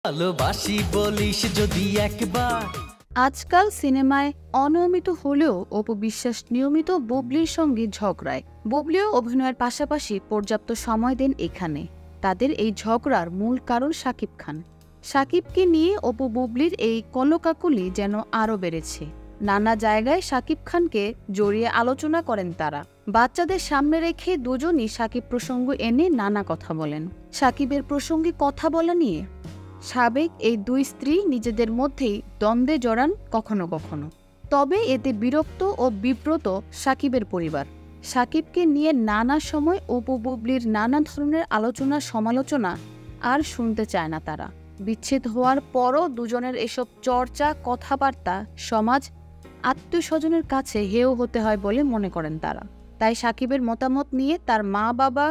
ভালোবাসি বলিস যদি একবার। আজকাল সিনেমায় অনিয়মিত হলেও অপু বিশ্বাস নিয়মিত বুবলির সঙ্গে ঝগড়ায়। বুবলিও অভিনয়ের পাশাপাশি পর্যাপ্ত সময় দেন এখানে। তাদের এই ঝগড়ার মূল কারণ শাকিব খান। শাকিবকে নিয়ে অপু বুবলির এই কলকাকলি যেন আরও বেড়েছে। নানা জায়গায় শাকিব খানকে জড়িয়ে আলোচনা করেন তারা। বাচ্চাদের সামনে রেখে দুজনই শাকিব প্রসঙ্গ এনে নানা কথা বলেন। শাকিবের প্রসঙ্গে কথা বলা নিয়ে সাবেক এই দুই স্ত্রী নিজেদের মধ্যেই দ্বন্দ্বে জড়ান কখনো কখনো। তবে এতে বিরক্ত ও বিব্রত শাকিবের পরিবার। শাকিবকে নিয়ে নানা সময় অপু বুবলির নানা ধরনের আলোচনা সমালোচনা আর শুনতে চায় না তারা। বিচ্ছেদ হওয়ার পরও দুজনের এসব চর্চা কথাবার্তা সমাজ আত্মীয় স্বজনের কাছে হেয় হতে হয় বলে মনে করেন তারা। তাই শাকিবের মতামত নিয়ে তার মা বাবা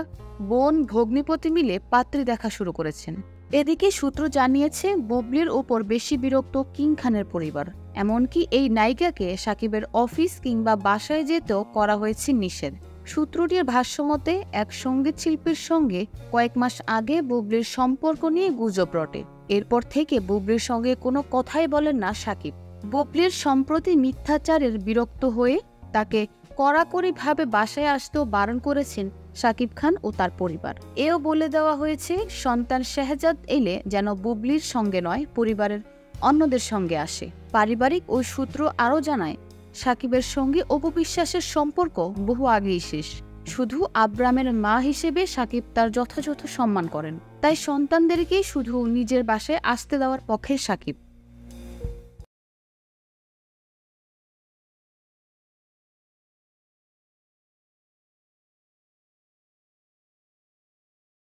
বোন ভগ্নিপতি মিলে পাত্রী দেখা শুরু করেছেন। এদিকে সূত্র জানিয়েছে বুবলির ওপর বেশি বিরক্ত কিং খানের পরিবার। এমনকি এই নায়িকাকে শাকিবের অফিস কিংবা বাসায় যেতেও করা হয়েছে নিষেধ। সূত্রটির ভাষ্যমতে এক সঙ্গীত শিল্পীর সঙ্গে কয়েক মাস আগে বুবলির সম্পর্ক নিয়ে গুজব রটে। এরপর থেকে বুবলির সঙ্গে কোনো কথাই বলেন না শাকিব। বুবলির সম্প্রতি মিথ্যাচারের বিরক্ত হয়ে তাকে কড়াকড়িভাবে বাসায় আসতেও বারণ করেছেন শাকিব খান ও তার পরিবার। এও বলে দেওয়া হয়েছে সন্তান শেহজাদ এলে যেন বুবলির সঙ্গে নয় পরিবারের অন্যদের সঙ্গে আসে। পারিবারিক ওই সূত্র আরও জানায় শাকিবের সঙ্গে অপু বিশ্বাসের সম্পর্ক বহু আগেই শেষ। শুধু আব্রামের মা হিসেবে শাকিব তার যথাযথ সম্মান করেন। তাই সন্তানদেরকেই শুধু নিজের বাসায় আসতে দেওয়ার পক্ষে শাকিব।